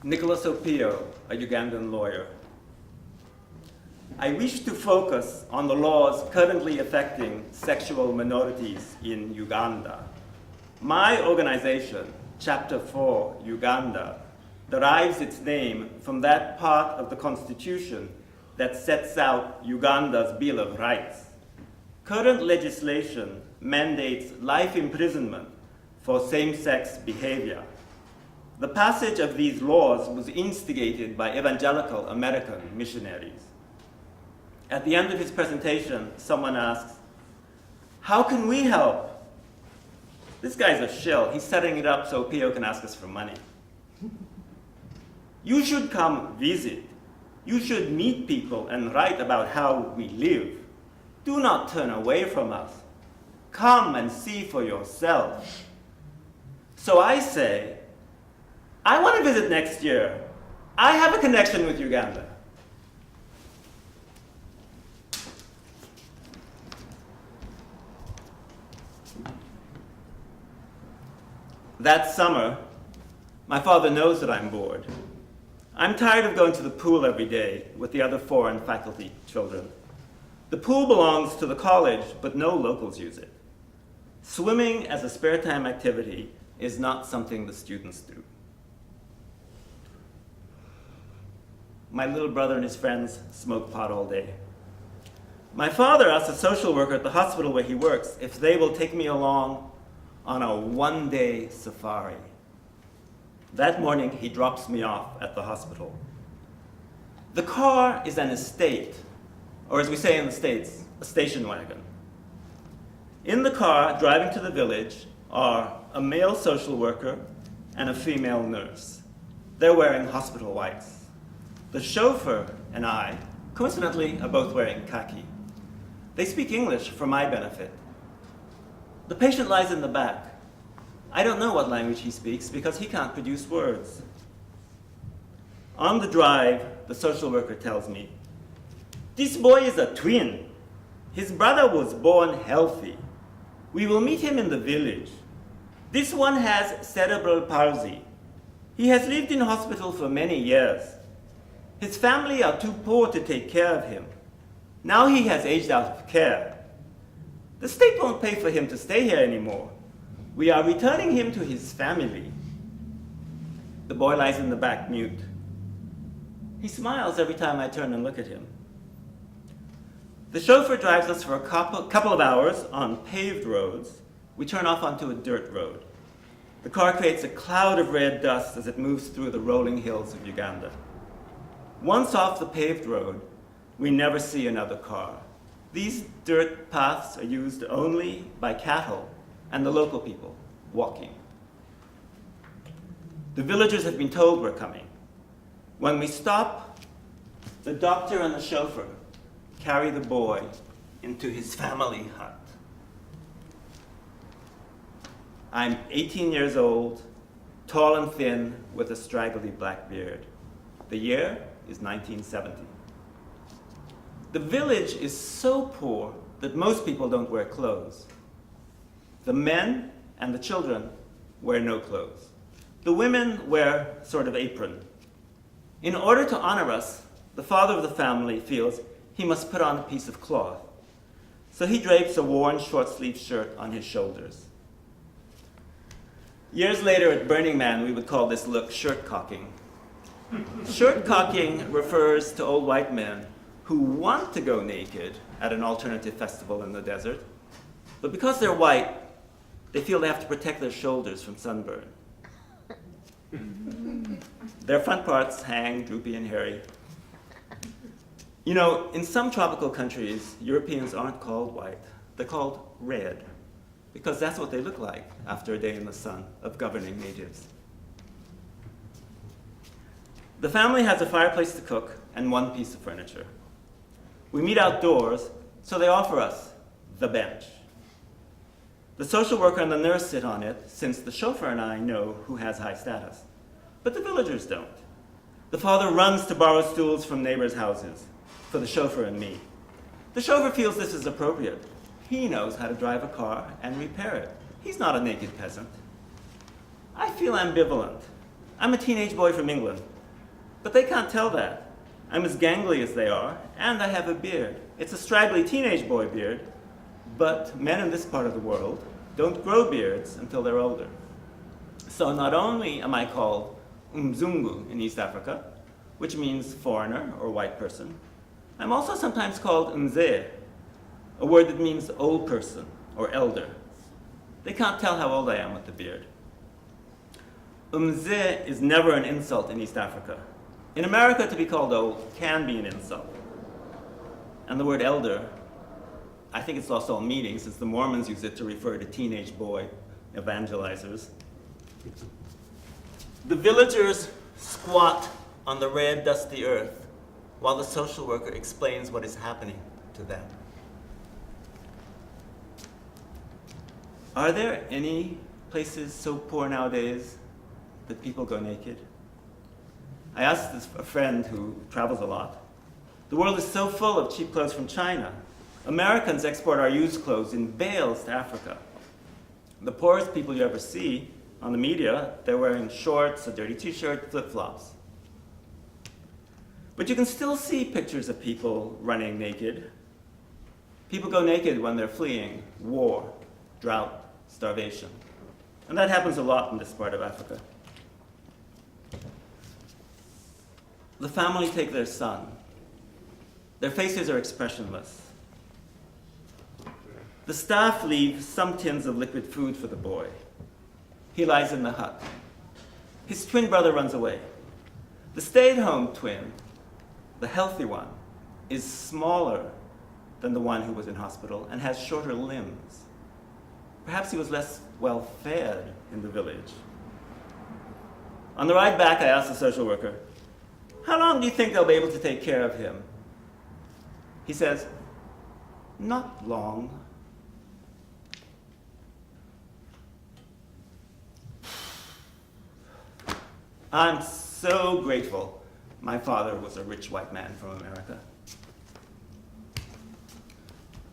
Nicholas Opio, a Ugandan lawyer. I wish to focus on the laws currently affecting sexual minorities in Uganda. My organization, Chapter 4, Uganda, derives its name from that part of the Constitution that sets out Uganda's Bill of Rights. Current legislation mandates life imprisonment for same-sex behavior. The passage of these laws was instigated by evangelical American missionaries. At the end of his presentation, someone asks, "How can we help?" This guy's a shill. He's setting it up so Pio can ask us for money. You should come visit. You should meet people and write about how we live. Do not turn away from us. Come and see for yourself. So I say, I want to visit next year. I have a connection with Uganda. That summer, my father knows that I'm bored. I'm tired of going to the pool every day with the other foreign faculty children. The pool belongs to the college, but no locals use it. Swimming as a spare time activity is not something the students do. My little brother and his friends smoke pot all day. My father asks a social worker at the hospital where he works if they will take me along on a one-day safari. That morning, he drops me off at the hospital. The car is an estate, or as we say in the States, a station wagon. In the car, driving to the village, are a male social worker and a female nurse. They're wearing hospital whites. The chauffeur and I, coincidentally, are both wearing khaki. They speak English for my benefit. The patient lies in the back. I don't know what language he speaks because he can't produce words. On the drive, the social worker tells me, "This boy is a twin. His brother was born healthy. We will meet him in the village. This one has cerebral palsy. He has lived in hospital for many years. His family are too poor to take care of him. Now he has aged out of care. The state won't pay for him to stay here anymore. We are returning him to his family." The boy lies in the back, mute. He smiles every time I turn and look at him. The chauffeur drives us for a couple of hours on paved roads. We turn off onto a dirt road. The car creates a cloud of red dust as it moves through the rolling hills of Uganda. Once off the paved road, we never see another car. These dirt paths are used only by cattle and the local people walking. The villagers have been told we're coming. When we stop, the doctor and the chauffeur carry the boy into his family hut. I'm 18 years old, tall and thin, with a straggly black beard. The year is 1970. The village is so poor that most people don't wear clothes. The men and the children wear no clothes. The women wear sort of apron. In order to honor us, the father of the family feels he must put on a piece of cloth. So he drapes a worn short-sleeved shirt on his shoulders. Years later at Burning Man, we would call this look shirt cocking. Shirt cocking refers to old white men who want to go naked at an alternative festival in the desert, but because they're white, they feel they have to protect their shoulders from sunburn. Their front parts hang droopy and hairy. You know, in some tropical countries, Europeans aren't called white. They're called red, because that's what they look like after a day in the sun of governing natives. The family has a fireplace to cook and one piece of furniture. We meet outdoors, so they offer us the bench. The social worker and the nurse sit on it, since the chauffeur and I know who has high status. But the villagers don't. The father runs to borrow stools from neighbors' houses for the chauffeur and me. The chauffeur feels this is appropriate. He knows how to drive a car and repair it. He's not a naked peasant. I feel ambivalent. I'm a teenage boy from England, but they can't tell that. I'm as gangly as they are, and I have a beard. It's a straggly teenage boy beard, but men in this part of the world don't grow beards until they're older. So not only am I called Mzungu in East Africa, which means foreigner or white person, I'm also sometimes called Mzee, a word that means old person or elder. They can't tell how old I am with the beard. Mzee is never an insult in East Africa. In America, to be called old can be an insult. And the word elder, I think it's lost all meaning since the Mormons use it to refer to teenage boy evangelizers. The villagers squat on the red, dusty earth while the social worker explains what is happening to them. Are there any places so poor nowadays that people go naked? I asked a friend who travels a lot. The world is so full of cheap clothes from China. Americans export our used clothes in bales to Africa. The poorest people you ever see on the media, they're wearing shorts, a dirty t-shirt, flip-flops. But you can still see pictures of people running naked. People go naked when they're fleeing war, drought, starvation. And that happens a lot in this part of Africa. The family take their son. Their faces are expressionless. The staff leave some tins of liquid food for the boy. He lies in the hut. His twin brother runs away. The stay-at-home twin, the healthy one, is smaller than the one who was in hospital and has shorter limbs. Perhaps he was less well-fed in the village. On the ride back, I asked the social worker, "How long do you think they'll be able to take care of him?" He says, "Not long." I'm so grateful my father was a rich white man from America.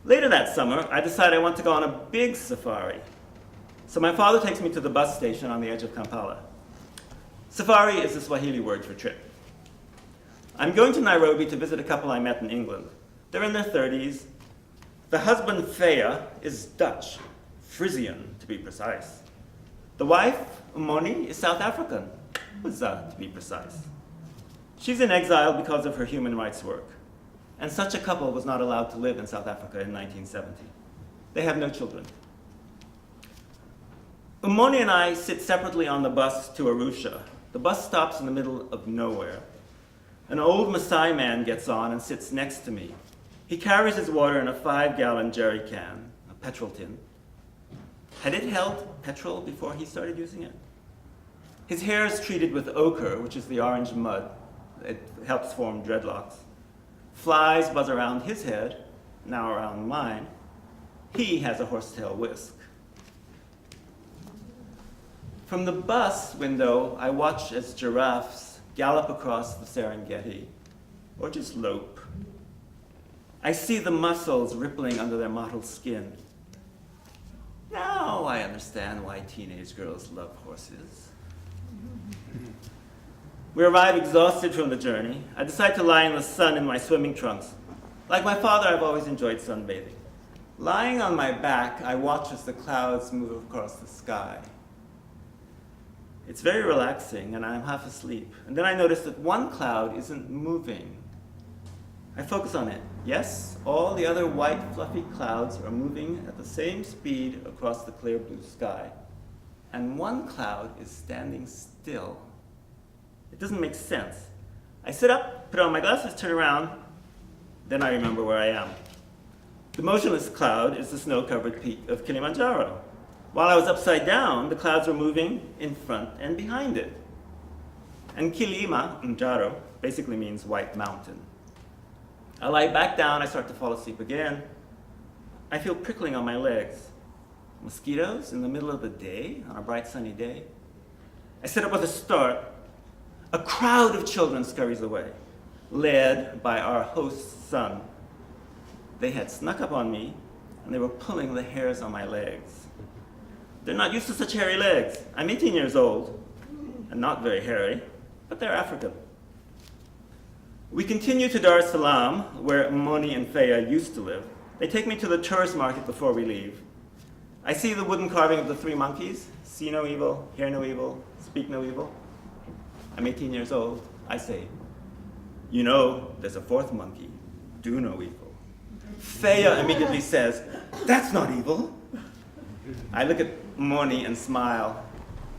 Later that summer, I decided I want to go on a big safari. So my father takes me to the bus station on the edge of Kampala. Safari is the Swahili word for trip. I'm going to Nairobi to visit a couple I met in England. They're in their 30s. The husband, Thea, is Dutch, Frisian to be precise. The wife, Umoni, is South African, Uza to be precise. She's in exile because of her human rights work. And such a couple was not allowed to live in South Africa in 1970. They have no children. Umoni and I sit separately on the bus to Arusha. The bus stops in the middle of nowhere. An old Maasai man gets on and sits next to me. He carries his water in a 5-gallon jerry can, a petrol tin. Had it held petrol before he started using it? His hair is treated with ochre, which is the orange mud. It helps form dreadlocks. Flies buzz around his head, now around mine. He has a horsetail whisk. From the bus window, I watch as giraffes gallop across the Serengeti, or just lope. I see the muscles rippling under their mottled skin. Now I understand why teenage girls love horses. We arrive exhausted from the journey. I decide to lie in the sun in my swimming trunks. Like my father, I've always enjoyed sunbathing. Lying on my back, I watch as the clouds move across the sky. It's very relaxing, and I'm half asleep. And then I notice that one cloud isn't moving. I focus on it. Yes, all the other white, fluffy clouds are moving at the same speed across the clear blue sky. And one cloud is standing still. It doesn't make sense. I sit up, put on my glasses, turn around, then I remember where I am. The motionless cloud is the snow-covered peak of Kilimanjaro. While I was upside down, the clouds were moving in front and behind it. And Kilimanjaro basically means white mountain. I lie back down, I start to fall asleep again. I feel prickling on my legs. Mosquitoes in the middle of the day, on a bright sunny day. I sit up with a start. A crowd of children scurries away, led by our host's son. They had snuck up on me, and they were pulling the hairs on my legs. They're not used to such hairy legs. I'm 18 years old. and not very hairy, but they're African. We continue to Dar es Salaam, where Moni and Feya used to live. They take me to the tourist market before we leave. I see the wooden carving of the three monkeys, see no evil, hear no evil, speak no evil. I'm 18 years old. I say, you know, there's a fourth monkey, do no evil. Feya immediately says, that's not evil. I look at Moni and smile.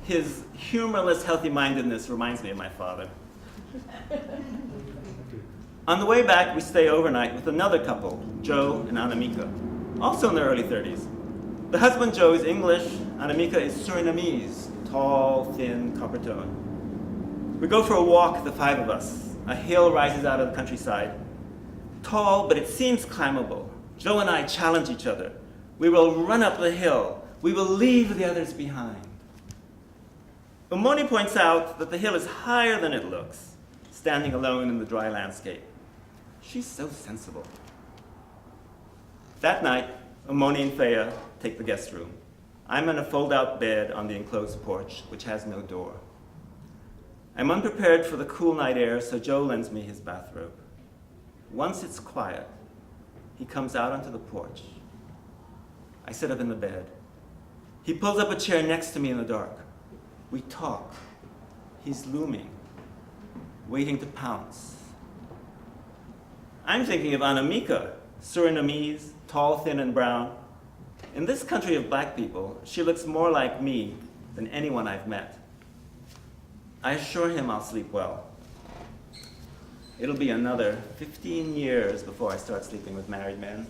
His humorless healthy-mindedness reminds me of my father. On the way back, we stay overnight with another couple, Joe and Anamika, also in their early 30s. The husband, Joe, is English. Anamika is Surinamese, tall, thin, copper tone. We go for a walk, the five of us. A hill rises out of the countryside. Tall, but it seems climbable. Joe and I challenge each other. We will run up the hill. We will leave the others behind. Umoni points out that the hill is higher than it looks, standing alone in the dry landscape. She's so sensible. That night, Umoni and Feya take the guest room. I'm in a fold-out bed on the enclosed porch, which has no door. I'm unprepared for the cool night air, so Joe lends me his bathrobe. Once it's quiet, he comes out onto the porch. I sit up in the bed. He pulls up a chair next to me in the dark. We talk. He's looming, waiting to pounce. I'm thinking of Anamika, Surinamese, tall, thin, and brown. In this country of black people, she looks more like me than anyone I've met. I assure him I'll sleep well. It'll be another 15 years before I start sleeping with married men.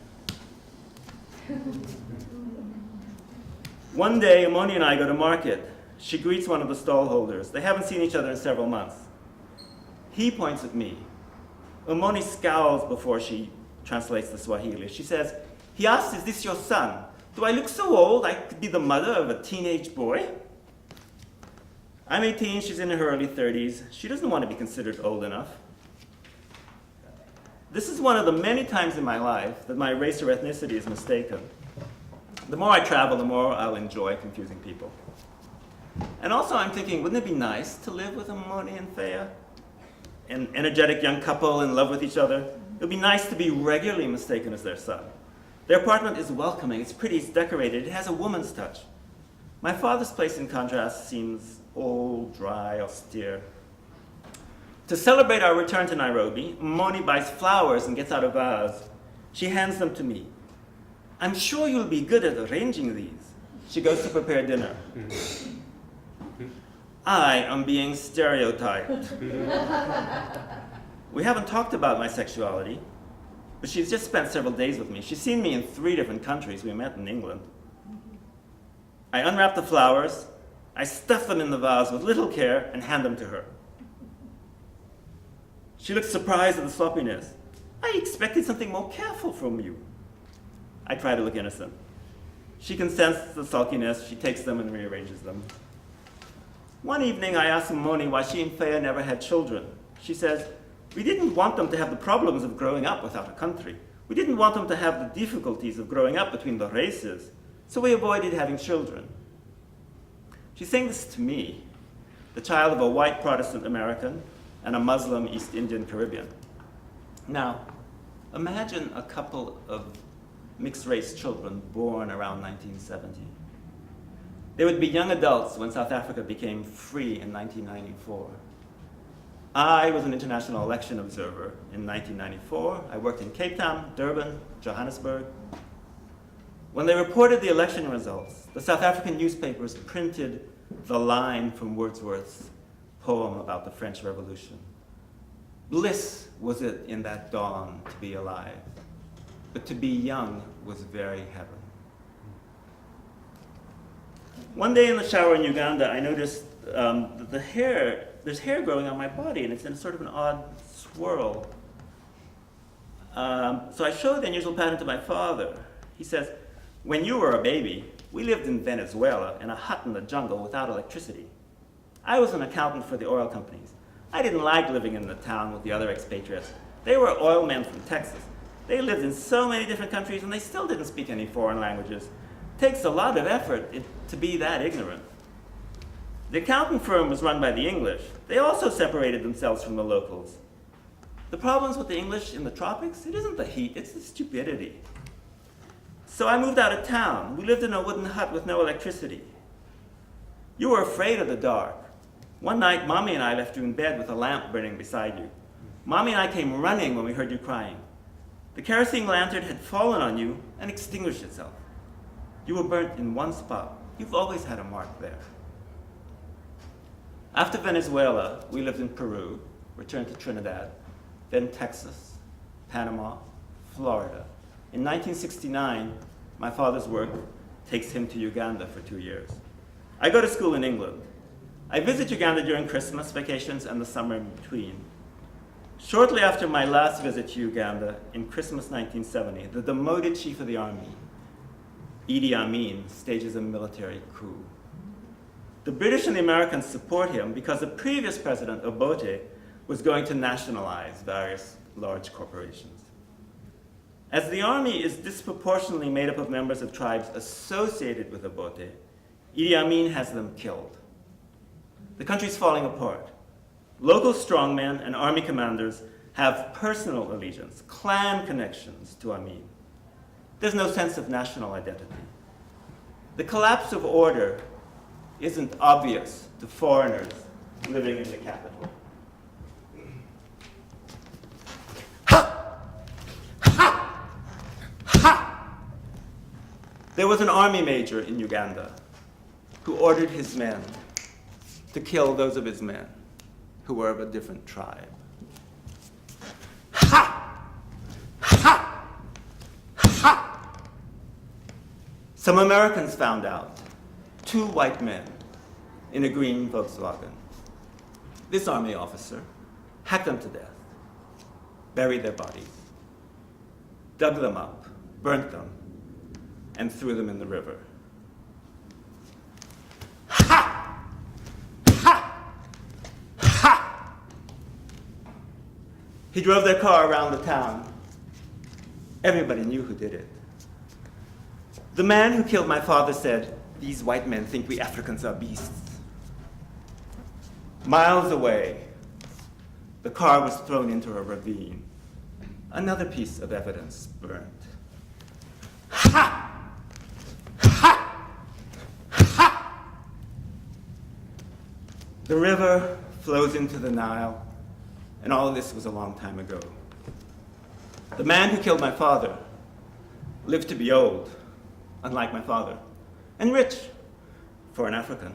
One day, Umoni and I go to market. She greets one of the stall holders. They haven't seen each other in several months. He points at me. Umoni scowls before she translates the Swahili. She says, he asks, is this your son? Do I look so old I could be the mother of a teenage boy? I'm 18, she's in her early 30s. She doesn't want to be considered old enough. This is one of the many times in my life that my race or ethnicity is mistaken. The more I travel, the more I'll enjoy confusing people. And also I'm thinking, wouldn't it be nice to live with Umoni and Feya? An energetic young couple in love with each other. It would be nice to be regularly mistaken as their son. Their apartment is welcoming, it's pretty, it's decorated, it has a woman's touch. My father's place, in contrast, seems old, dry, austere. To celebrate our return to Nairobi, Umoni buys flowers and gets out a vase. She hands them to me. I'm sure you'll be good at arranging these. She goes to prepare dinner. I am being stereotyped. We haven't talked about my sexuality, but she's just spent several days with me. She's seen me in 3 different countries. We met in England. I unwrap the flowers, I stuff them in the vase with little care and hand them to her. She looks surprised at the sloppiness. I expected something more careful from you. I try to look innocent. She can sense the sulkiness. She takes them and rearranges them. One evening, I asked Umoni why she and Feya never had children. She says, we didn't want them to have the problems of growing up without a country. We didn't want them to have the difficulties of growing up between the races, so we avoided having children. She's saying this to me, the child of a white Protestant American and a Muslim East Indian Caribbean. Now, imagine a couple of mixed-race children born around 1970. They would be young adults when South Africa became free in 1994. I was an international election observer in 1994. I worked in Cape Town, Durban, Johannesburg. When they reported the election results, the South African newspapers printed the line from Wordsworth's poem about the French Revolution. Bliss was it in that dawn to be alive, but to be young was very heaven. One day in the shower in Uganda, I noticed that there's hair growing on my body, and it's in sort of an odd swirl. So I showed the unusual pattern to my father. He says, when you were a baby, we lived in Venezuela in a hut in the jungle without electricity. I was an accountant for the oil companies. I didn't like living in the town with the other expatriates. They were oil men from Texas. They lived in so many different countries, and they still didn't speak any foreign languages. It takes a lot of effort to be that ignorant. The accounting firm was run by the English. They also separated themselves from the locals. The problems with the English in the tropics, it isn't the heat, it's the stupidity. So I moved out of town. We lived in a wooden hut with no electricity. You were afraid of the dark. One night, Mommy and I left you in bed with a lamp burning beside you. Mommy and I came running when we heard you crying. The kerosene lantern had fallen on you and extinguished itself. You were burnt in one spot. You've always had a mark there. After Venezuela, we lived in Peru, returned to Trinidad, then Texas, Panama, Florida. In 1969, my father's work takes him to Uganda for 2 years. I go to school in England. I visit Uganda during Christmas vacations and the summer in between. Shortly after my last visit to Uganda, in Christmas 1970, the demoted chief of the army, Idi Amin, stages a military coup. The British and the Americans support him because the previous president, Obote, was going to nationalize various large corporations. As the army is disproportionately made up of members of tribes associated with Obote, Idi Amin has them killed. The country's falling apart. Local strongmen and army commanders have personal allegiance, clan connections to Amin. There's no sense of national identity. The collapse of order isn't obvious to foreigners living in the capital. There was an army major in Uganda who ordered his men to kill those of his men who were of a different tribe. Some Americans found out. 2 white men in a green Volkswagen. This army officer hacked them to death, buried their bodies, dug them up, burnt them, and threw them in the river. Ha! Ha! Ha! He drove their car around the town. Everybody knew who did it. The man who killed my father said, "These white men think we Africans are beasts." Miles away, the car was thrown into a ravine. Another piece of evidence burnt. Ha! Ha! Ha! The river flows into the Nile, and all of this was a long time ago. The man who killed my father lived to be old, unlike my father, and rich for an African.